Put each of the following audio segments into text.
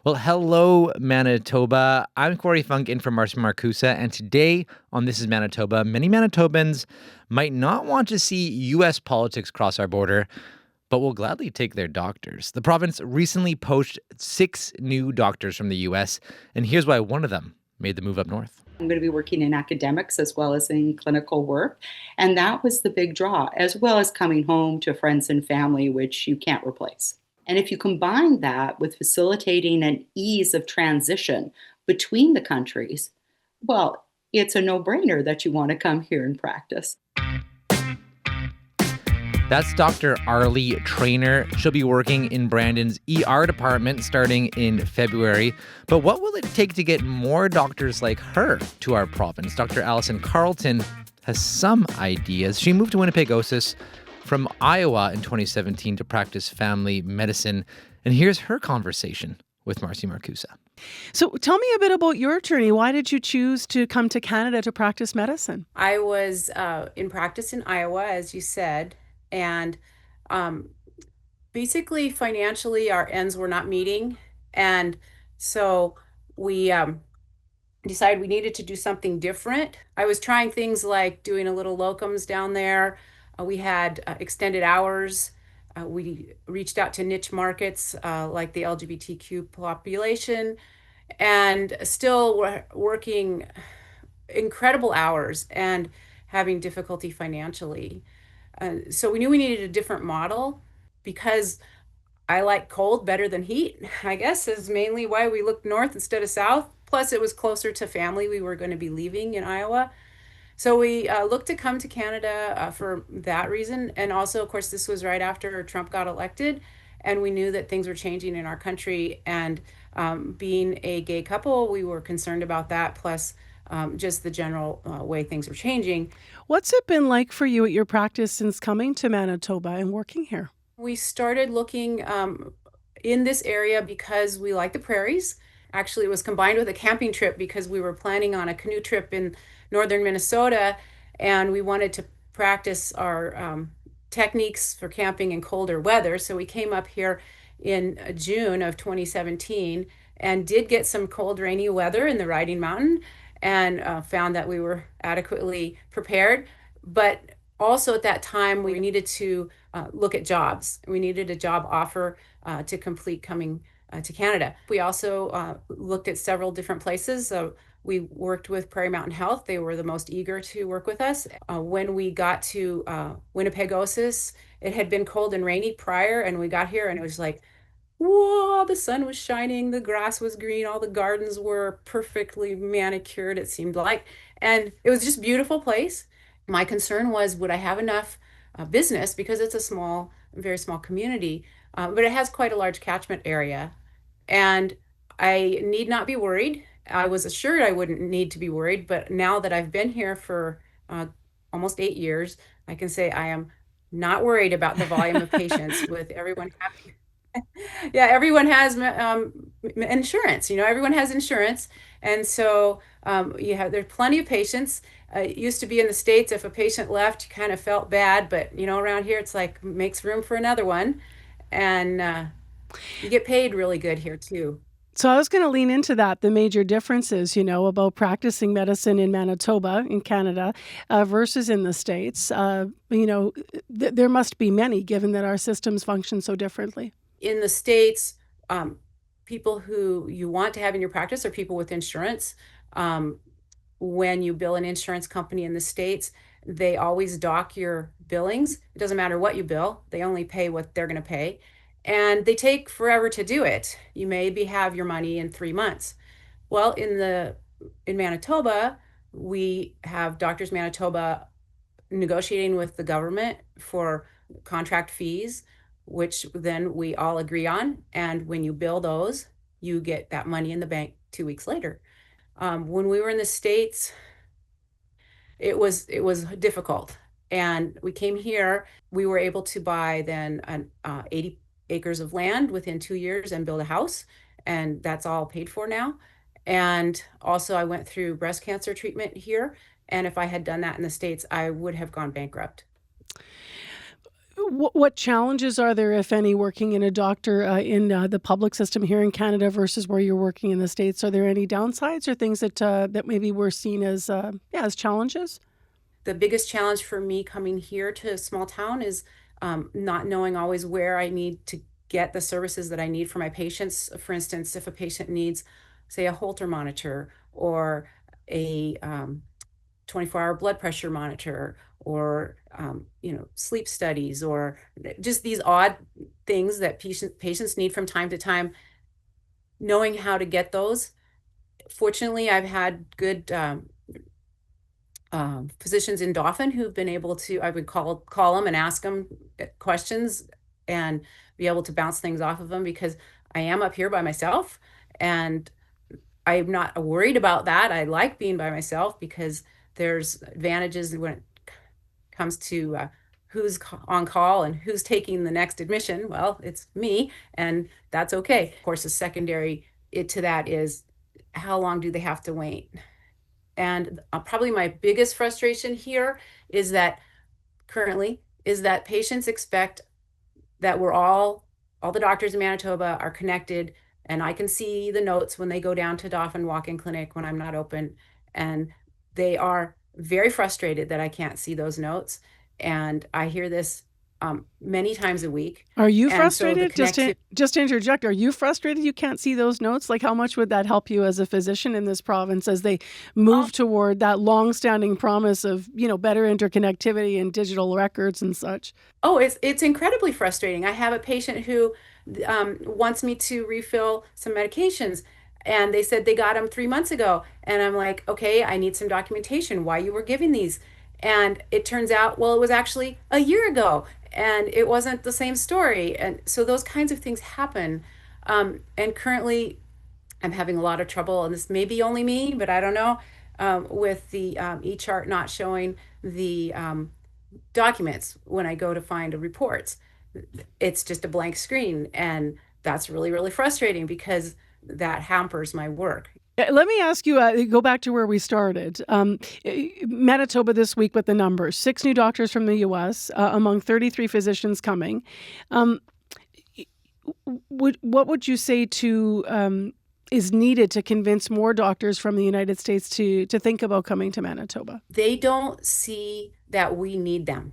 Well, hello, Manitoba. I'm Cory Funk in for Marcy Marcusa, and today on This is Manitoba, many Manitobans might not want to see U.S. politics cross our border, but will gladly take their doctors. The province recently poached 6 new doctors from the U.S., and here's why one of them made the move up north. I'm going to be working in academics as well as in clinical work. And that was the big draw, as well as coming home to friends and family, which you can't replace. And if you combine that with facilitating an ease of transition between the countries, well, it's a no brainer that you want to come here and practice. That's Dr. Arleigh Trainor. She'll be working in Brandon's ER department starting in February. But what will it take to get more doctors like her to our province? Dr. Alison Carleton has some ideas. She moved to Winnipegosis from Iowa in 2017 to practice family medicine. And here's her conversation with Marcy Marcusa. So tell me a bit about your journey. Why did you choose to come to Canada to practice medicine? I was in practice in Iowa, as you said, and um, basically financially our ends were not meeting. And so we decided we needed to do something different. I was trying things like doing a little locums down there. We had extended hours. We reached out to niche markets like the LGBTQ population and still working incredible hours and having difficulty financially. So we knew we needed a different model because I like cold better than heat, I guess, is mainly why we looked north instead of south. Plus, it was closer to family we were going to be leaving in Iowa. So we looked to come to Canada for that reason. And also, of course, this was right after Trump got elected. And we knew that things were changing in our country. And being a gay couple, we were concerned about that. Plus, just the general way things were changing. What's it been like for you at your practice since coming to Manitoba and working here? We started looking in this area because we like the prairies. Actually, it was combined with a camping trip because we were planning on a canoe trip in northern Minnesota and we wanted to practice our techniques for camping in colder weather. So we came up here in June of 2017 and did get some cold, rainy weather in the Riding Mountain and found that we were adequately prepared. But also at that time, we needed to look at jobs. We needed a job offer to complete coming to Canada. We also looked at several different places. We worked with Prairie Mountain Health. They were the most eager to work with us. When we got to Winnipegosis, it had been cold and rainy prior, and we got here and it was like, whoa, the sun was shining, the grass was green, all the gardens were perfectly manicured, it seemed like. And it was just a beautiful place. My concern was, would I have enough business because it's a small, very small community, but it has quite a large catchment area. And I need not be worried. I was assured I wouldn't need to be worried, but now that I've been here for almost 8 years, I can say I am not worried about the volume of patients with everyone having. Yeah, everyone has insurance. Everyone has insurance, and so there's plenty of patients. It used to be in the States, if a patient left, you kind of felt bad, but around here, it's like makes room for another one, and you get paid really good here too. So I was going to lean into that, the major differences, about practicing medicine in Manitoba, in Canada, versus in the States. There must be many, given that our systems function so differently. In the States, people who you want to have in your practice are people with insurance. When you bill an insurance company in the States, they always dock your billings. It doesn't matter what you bill, they only pay what they're going to pay. And they take forever to do it. You maybe have your money in 3 months. Well, in Manitoba, we have Doctors Manitoba negotiating with the government for contract fees, which then we all agree on. And when you bill those, you get that money in the bank 2 weeks later. When we were in the States, it was difficult. And we came here, we were able to buy then 80 acres of land within 2 years and build a house. And that's all paid for now. And also I went through breast cancer treatment here. And if I had done that in the States, I would have gone bankrupt. What challenges are there, if any, working in a doctor in the public system here in Canada versus where you're working in the States? Are there any downsides or things that maybe were seen as challenges? The biggest challenge for me coming here to a small town is not knowing always where I need to get the services that I need for my patients. For instance, if a patient needs, say, a Holter monitor or a 24-hour blood pressure monitor or sleep studies or just these odd things that patients need from time to time, knowing how to get those. Fortunately, I've had good physicians in Dauphin who've been able to, I would call them and ask them questions and be able to bounce things off of them, because I am up here by myself and I'm not worried about that. I like being by myself because there's advantages when it comes to who's on call and who's taking the next admission. Well, it's me, and that's okay. Of course, the secondary to that is how long do they have to wait? And probably my biggest frustration here is that patients expect that we're all the doctors in Manitoba are connected, and I can see the notes when they go down to Dauphin walk-in clinic when I'm not open, and they are very frustrated that I can't see those notes. And I hear this many times a week. Are you And so the frustrated? Just to interject, are you frustrated you can't see those notes? Like, how much would that help you as a physician in this province as they move toward that long-standing promise of, better interconnectivity and digital records and such? Oh, it's incredibly frustrating. I have a patient who wants me to refill some medications, and they said they got them 3 months ago. And I'm like, okay, I need some documentation why you were giving these. And it turns out, well, it was actually a year ago, and it wasn't the same story. And so those kinds of things happen. And currently, I'm having a lot of trouble, and this may be only me, but I don't know, with the e-chart not showing the documents when I go to find reports. It's just a blank screen, and that's really, really frustrating because that hampers my work. Let me ask you, go back to where we started. Manitoba this week with the numbers, 6 new doctors from the U.S. Among 33 physicians coming. What would you say is needed to convince more doctors from the United States to think about coming to Manitoba? They don't see that we need them,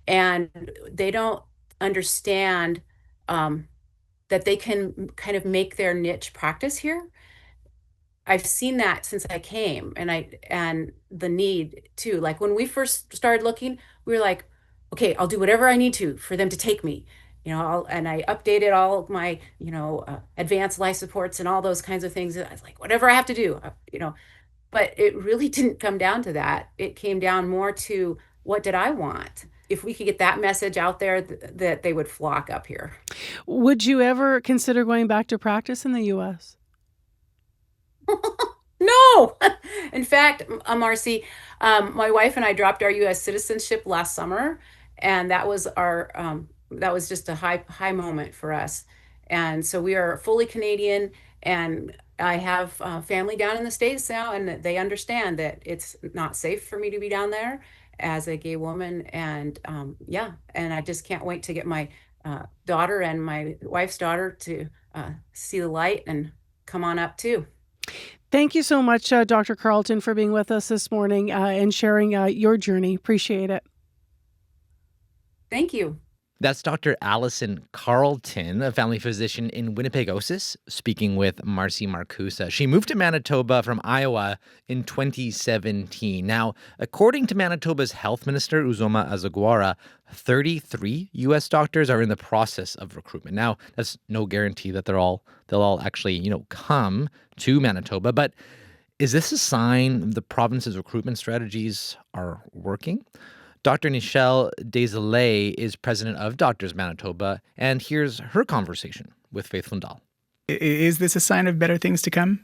and they don't understand that they can kind of make their niche practice here. I've seen that since I came, and the need too. Like when we first started looking, we were like, okay, I'll do whatever I need to for them to take me. And I updated all of my, advanced life supports and all those kinds of things. I was like, whatever I have to do, but it really didn't come down to that. It came down more to what did I want? If we could get that message out there, that they would flock up here. Would you ever consider going back to practice in the U.S.? No. In fact, Marcy, my wife and I dropped our U.S. citizenship last summer, and that was that was just a high moment for us. And so we are fully Canadian, and I have family down in the States now, and they understand that it's not safe for me to be down there as a gay woman. And and I just can't wait to get my daughter and my wife's daughter to see the light and come on up too. Thank you so much, Dr. Carleton, for being with us this morning and sharing your journey. Appreciate it. Thank you. That's Dr. Alison Carleton, a family physician in Winnipegosis, speaking with Marcy Marcusa. She moved to Manitoba from Iowa in 2017. Now, according to Manitoba's health minister, Uzoma Azagwara, 33 U.S. doctors are in the process of recruitment. Now, that's no guarantee that they'll all actually, come to Manitoba. But is this a sign the province's recruitment strategies are working? Dr. Nichelle Desilets is president of Doctors Manitoba, and here's her conversation with Faith Fundal. Is this a sign of better things to come?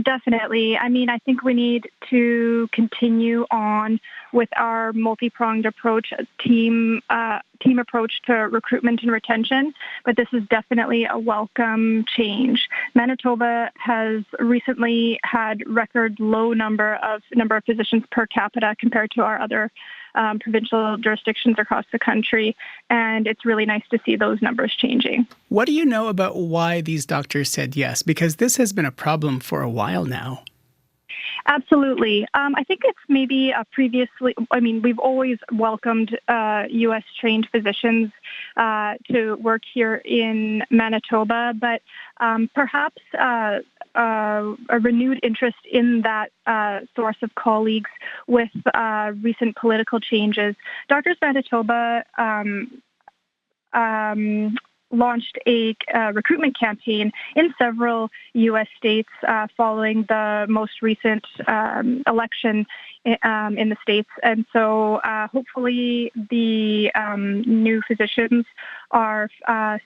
Definitely. I mean, I think we need to continue on with our multi-pronged approach, team approach to recruitment and retention, but this is definitely a welcome change. Manitoba has recently had record low number of physicians per capita compared to our other provincial jurisdictions across the country. And it's really nice to see those numbers changing. What do you know about why these doctors said yes? Because this has been a problem for a while now. Absolutely. I think it's maybe we've always welcomed U.S.-trained physicians to work here in Manitoba, but perhaps a renewed interest in that source of colleagues with recent political changes. Doctors Manitoba launched a recruitment campaign in several U.S. states following the most recent election in the states. And so hopefully the new physicians are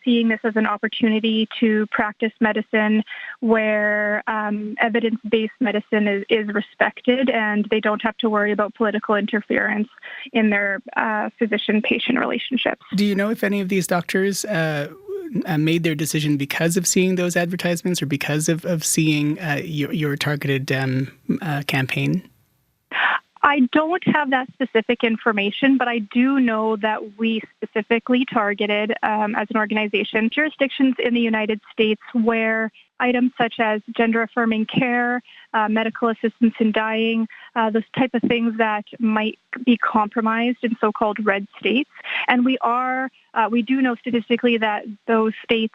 seeing this as an opportunity to practice medicine where evidence-based medicine is respected, and they don't have to worry about political interference in their physician-patient relationships. Do you know if any of these doctors made their decision because of seeing those advertisements or because of seeing your targeted campaign? I don't have that specific information, but I do know that we specifically targeted, as an organization, jurisdictions in the United States where items such as gender-affirming care, medical assistance in dying, those type of things that might be compromised in so-called red states. And we do know statistically that those states,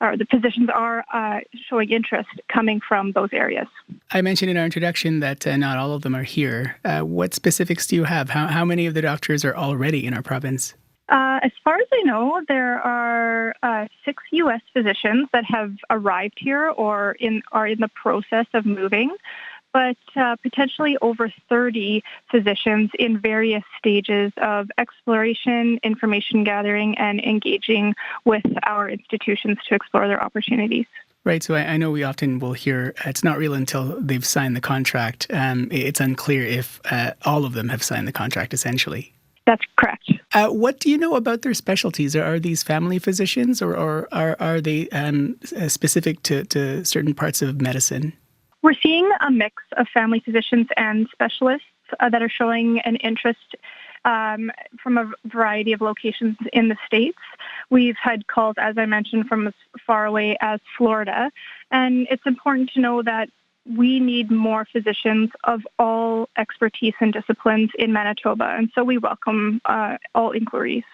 or the physicians, are showing interest coming from those areas. I mentioned in our introduction that not all of them are here. What specifics do you have? How many of the doctors are already in our province? As far as I know, there are 6 U.S. physicians that have arrived here or are in the process of moving, but potentially over 30 physicians in various stages of exploration, information gathering, and engaging with our institutions to explore their opportunities. Right. So I know we often will hear it's not real until they've signed the contract. It's unclear if all of them have signed the contract, essentially. That's correct. What do you know about their specialties? Are these family physicians or are they specific to certain parts of medicine? We're seeing a mix of family physicians and specialists that are showing an interest from a variety of locations in the States. We've had calls, as I mentioned, from as far away as Florida. And it's important to know that we need more physicians of all expertise and disciplines in Manitoba. And so we welcome all inquiries.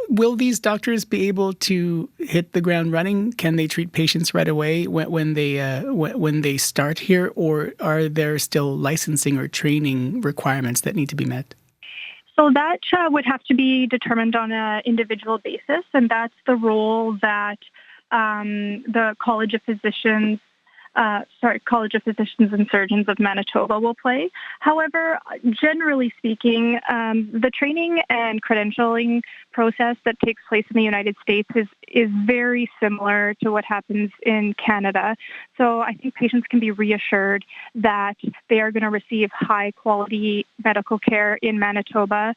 Will these doctors be able to hit the ground running? Can they treat patients right away when they start here, or are there still licensing or training requirements that need to be met? So that would have to be determined on an individual basis, and that's the role that the College of Physicians and Surgeons of Manitoba will play. However, generally speaking, the training and credentialing process that takes place in the United States is very similar to what happens in Canada. So I think patients can be reassured that they are going to receive high-quality medical care in Manitoba,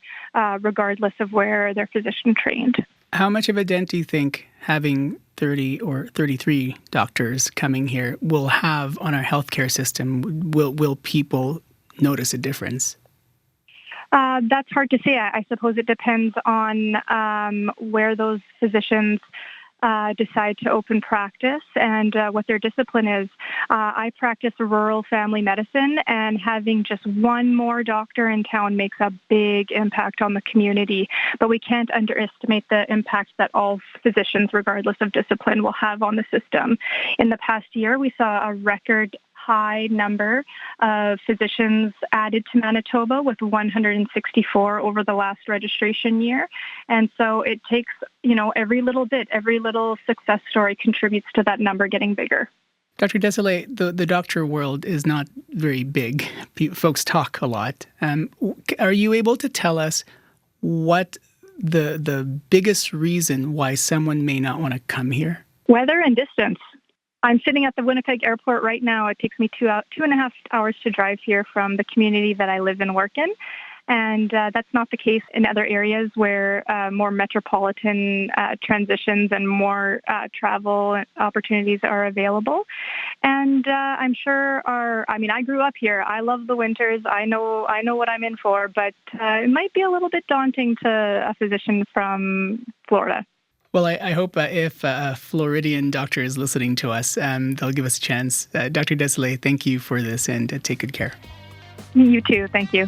regardless of where they're physician trained. How much of a dent do you think having 30 or 33 doctors coming here will have on our healthcare system? Will people notice a difference? That's hard to say. I suppose it depends on where those physicians decide to open practice and what their discipline is. I practice rural family medicine, and having just one more doctor in town makes a big impact on the community. But we can't underestimate the impact that all physicians, regardless of discipline, will have on the system. In the past year, we saw a record high number of physicians added to Manitoba, with 164 over the last registration year. And so it takes, every little bit, every little success story contributes to that number getting bigger. Dr. Desilets, the doctor world is not very big. Folks talk a lot. Are you able to tell us what the biggest reason why someone may not want to come here? Weather and distance. I'm sitting at the Winnipeg airport right now. It takes me 2.5 hours to drive here from the community that I live and work in. And that's not the case in other areas where more metropolitan transitions and more travel opportunities are available. And I'm sure I grew up here. I love the winters. I know what I'm in for, but it might be a little bit daunting to a physician from Florida. Well, I hope if a Floridian doctor is listening to us, they'll give us a chance. Dr. Desilets, thank you for this, and take good care. You too. Thank you.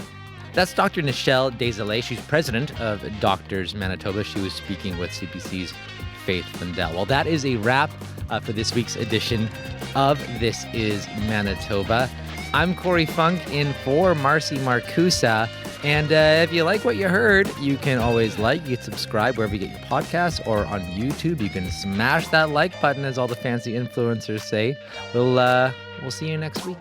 That's Dr. Nichelle Desilets. She's president of Doctors Manitoba. She was speaking with CBC's Faith Fundal. Well, that is a wrap for this week's edition of This is Manitoba. I'm Cory Funk in for Marcy Marcusa. And if you like what you heard, you can always you can subscribe wherever you get your podcasts, or on YouTube. You can smash that like button, as all the fancy influencers say. We'll see you next week.